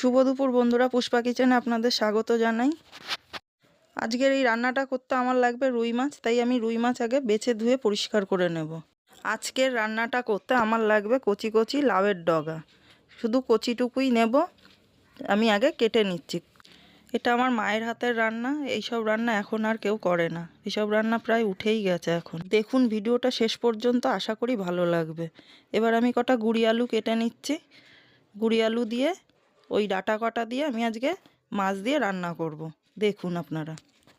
শুভ দুপুর বন্ধুরা, পুষ্পা কিচেনে আপনাদের স্বাগত জানাই। আজকের এই রান্নাটা করতে আমার লাগবে রুই মাছ, তাই আমি রুই মাছ আগে বেছে ধুয়ে পরিষ্কার করে নেব। আজকের রান্নাটা করতে আমার লাগবে কচি কচি লাউয়ের ডগা, শুধু কচিটুকুই নেব। আমি আগে কেটে নিচ্ছি। এটা আমার মায়ের হাতের রান্না, এইসব রান্না এখন আর কেউ করে না, এইসব রান্না প্রায় উঠেই গেছে এখন। দেখুন ভিডিওটা শেষ পর্যন্ত, আশা করি ভালো লাগবে। এবার আমি কটা গুঁড়ি আলু কেটে নিচ্ছি। গুঁড়ি আলু দিয়ে ওই ডাটা কটা দিয়ে আমি আজকে মাছ দিয়ে রান্না করব। দেখুন আপনারা,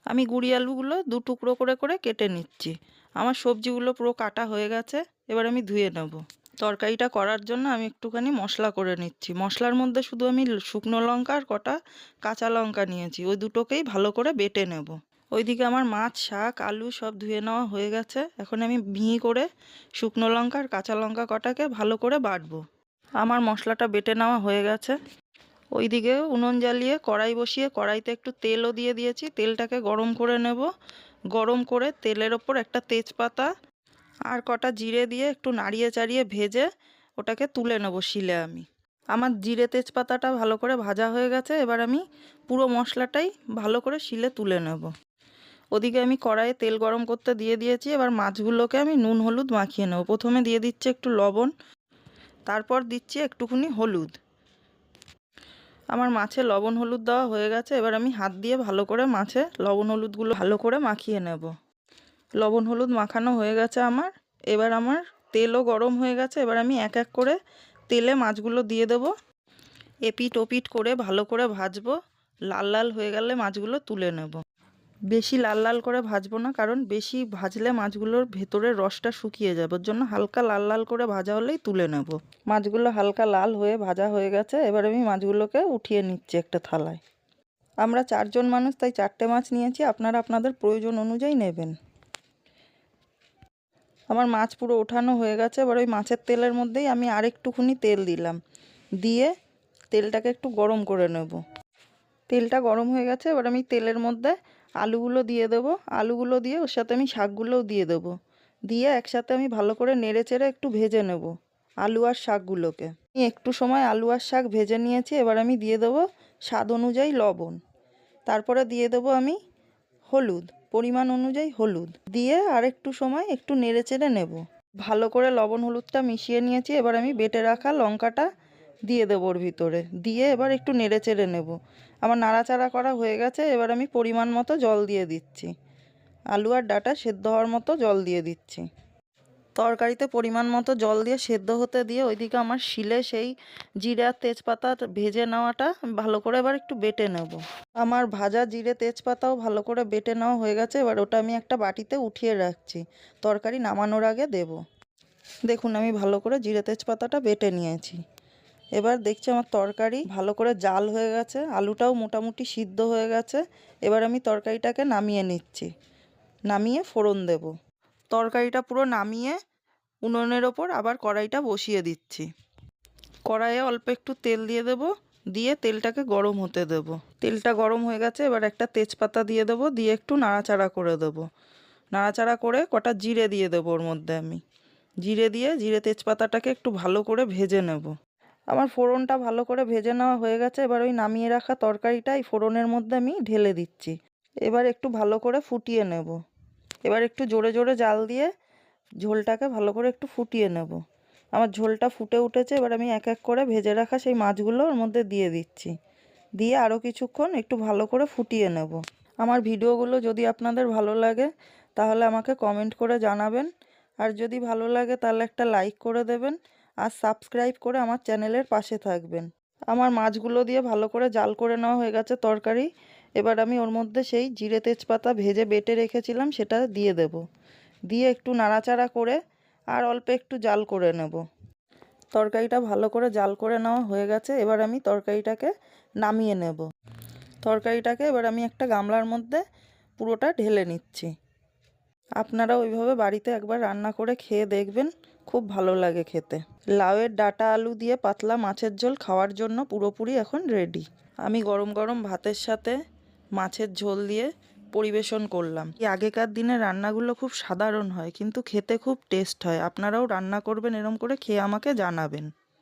আমি গুঁড়ি আলুগুলো দু টুকরো করে করে কেটে নিচ্ছি। আমার সবজিগুলো পুরো কাটা হয়ে গেছে, এবার আমি ধুয়ে নেব। তরকারিটা করার জন্য আমি একটুখানি মশলা করে নিচ্ছি। মশলার মধ্যে শুধু আমি শুকনো লঙ্কা আর কটা কাঁচা লঙ্কা নিয়েছি, ওই দুটোকেই ভালো করে বেটে নেব। ওইদিকে আমার মাছ, শাক, আলু সব ধুয়ে নেওয়া হয়ে গেছে। এখন আমি মিহি করে শুকনো লঙ্কা আর কাঁচা লঙ্কা কটাকে ভালো করে বাটবো। আমার মশলাটা বেটে নেওয়া হয়ে গেছে। ওইদিকে উনুন জ্বালিয়ে কড়াই বসিয়ে কড়াইতে একটু তেলও দিয়ে দিয়েছি। তেলটাকে গরম করে নেব। গরম করে তেলের ওপর একটা তেজপাতা আর কটা জিরে দিয়ে একটু নাড়িয়ে চাড়িয়ে ভেজে ওটাকে তুলে নেব শিলে। আমার জিরে তেজপাতাটা ভালো করে ভাজা হয়ে গেছে। এবার আমি পুরো মশলাটাই ভালো করে শিলে তুলে নেব। ওদিকে আমি কড়াইয়ে তেল গরম করতে দিয়ে দিয়েছি। এবার মাছগুলোকে আমি নুন হলুদ মাখিয়ে নেব। প্রথমে দিয়ে দিচ্ছি একটু লবণ, তারপর দিচ্ছি একটুখানি হলুদ। আমার মাছে লবণ হলুদ দেওয়া হয়ে গেছে। এবার আমি হাত দিয়ে ভালো করে মাছে লবণ হলুদগুলো ভালো করে মাখিয়ে নেব। লবণ হলুদ মাখানো হয়ে গেছে আমার। এবার আমার তেলও গরম হয়ে গেছে। এবার আমি এক এক করে তেলে মাছগুলো দিয়ে দেব। এপিট ওপিট করে ভালো করে ভাজবো। লাল লাল হয়ে গেলে মাছগুলো তুলে নেব। বেশি লাল লাল করে ভাজবো না, কারণ বেশি ভাজলে মাছগুলোর ভেতরের রসটা শুকিয়ে যাবে। ওর জন্য হালকা লাল লাল করে ভাজা হলেই তুলে নেব। মাছগুলো হালকা লাল হয়ে ভাজা হয়ে গেছে। এবার আমি মাছগুলোকে উঠিয়ে নিচ্ছি একটা থালায়। আমরা 4 জন মানুষ, তাই 4টে মাছ নিয়েছি। আপনারা আপনাদের প্রয়োজন অনুযায়ী নেবেন। আমার মাছ পুরো ওঠানো হয়ে গেছে। এবার ওই মাছের তেলের মধ্যেই আমি আরেকটুখানি তেল দিলাম, দিয়ে তেলটাকে একটু গরম করে নেব। তেলটা গরম হয়ে গেছে। এবার আমি তেলের মধ্যে আলুগুলো দিয়ে দেবো। আলুগুলো দিয়ে ওর সাথে আমি শাকগুলোও দিয়ে দেবো। দিয়ে একসাথে আমি ভালো করে নেড়ে চেড়ে একটু ভেজে নেব আলু আর শাকগুলোকে। আমি একটু সময় আলু আর শাক ভেজে নিয়েছি। এবার আমি দিয়ে দেবো স্বাদ অনুযায়ী লবণ, তারপরে দিয়ে দেবো আমি হলুদ, পরিমাণ অনুযায়ী হলুদ দিয়ে আর একটু সময় একটু নেড়ে চেড়ে নেব। ভালো করে লবণ হলুদটা মিশিয়ে নিয়েছি। এবার আমি বেটে রাখা লঙ্কাটা দিয়ে দেবো ওর ভিতরে, দিয়ে এবার একটু নেড়ে চেড়ে নেব। আমার নাড়াচাড়া করা হয়ে গেছে। এবার আমি পরিমাণ মতো জল দিয়ে দিচ্ছি। আলু আর ডাঁটা সেদ্ধ হওয়ার মতো জল দিয়ে দিচ্ছি। তরকারিতে পরিমাণ মতো জল দিয়ে সেদ্ধ হতে দিয়ে ওইদিকে আমার শিলে সেই জিরে আর তেজপাতা ভেজে নেওয়াটা ভালো করে এবার একটু বেটে নেব। আমার ভাজা জিরে তেজপাতাও ভালো করে বেটে নেওয়া হয়ে গেছে। এবার ওটা আমি একটা বাটিতে উঠিয়ে রাখছি, তরকারি নামানোর আগে দেব। দেখুন আমি ভালো করে জিরে তেজপাতাটা বেটে নিয়েছি। এবার দেখছি আমার তরকারি ভালো করে জাল হয়ে গেছে, আলুটাও মোটামুটি সিদ্ধ হয়ে গেছে। এবার আমি তরকারিটাকে নামিয়ে নিচ্ছি, নামিয়ে ফোড়ন দেব। তরকারিটা পুরো নামিয়ে উনুনের ওপর আবার কড়াইটা বসিয়ে দিচ্ছি। কড়াইয়ে অল্প একটু তেল দিয়ে দেব, দিয়ে তেলটাকে গরম হতে দেব। তেলটা গরম হয়ে গেছে। এবার একটা তেজপাতা দিয়ে দেবো, দিয়ে একটু নাড়াচাড়া করে দেবো। নাড়াচাড়া করে কটা জিরে দিয়ে দেবো ওর মধ্যে। আমি জিরে দিয়ে জিরে তেজপাতাটাকে একটু ভালো করে ভেজে নেব। আমার ফোড়নটা ভালো করে ভেজে নেওয়া হয়ে গেছে। এবার ওই নামিয়ে রাখা তরকারিটা এই ফোড়নের মধ্যে আমি ঢেলে দিচ্ছি। এবার একটু ভালো করে ফুটিয়ে নেব। এবার একটু জোরে জোরে জাল দিয়ে ঝোলটাকে ভালো করে একটু ফুটিয়ে নেব। আমার ঝোলটা ফুটে উঠেছে। এবার আমি এক এক করে ভেজে রাখা সেই মাছগুলো ওর মধ্যে দিয়ে দিচ্ছি, দিয়ে আরও কিছুক্ষণ একটু ভালো করে ফুটিয়ে নেব। আমার ভিডিওগুলো যদি আপনাদের ভালো লাগে তাহলে আমাকে কমেন্ট করে জানাবেন, আর যদি ভালো লাগে তাহলে একটা লাইক করে দেবেন, আর সাবস্ক্রাইব করে আমার চ্যানেলের পাশে থাকবেন। আমার মাছগুলো দিয়ে ভালো করে জাল করে নেওয়া হয়ে গেছে তরকারি। এবার আমি ওর মধ্যে সেই জিরে তেজপাতা ভেজে বেটে রেখেছিলাম সেটা দিয়ে দেব, দিয়ে একটু নাড়াচাড়া করে আর অল্প একটু জাল করে নেব। তরকারিটা ভালো করে জাল করে নেওয়া হয়ে গেছে। এবার আমি তরকারিটাকে নামিয়ে নেব। তরকারিটাকে এবার আমি একটা গামলার মধ্যে পুরোটা ঢেলে নিচ্ছি। আপনারা ওইভাবে বাড়িতে একবার রান্না করে খেয়ে দেখবেন, খুব ভালো লাগে খেতে। লাউয়ের ডাঁটা আলু দিয়ে পাতলা মাছের ঝোল খাওয়ার জন্য পুরোপুরি এখন রেডি। আমি গরম গরম ভাতের সাথে মাছের ঝোল দিয়ে পরিবেশন করলাম। এই আগেকার দিনের রান্নাগুলো খুব সাধারণ হয়, কিন্তু খেতে খুব টেস্ট হয়। আপনারাও রান্না করবেন এরম করে, খেয়ে আমাকে জানাবেন।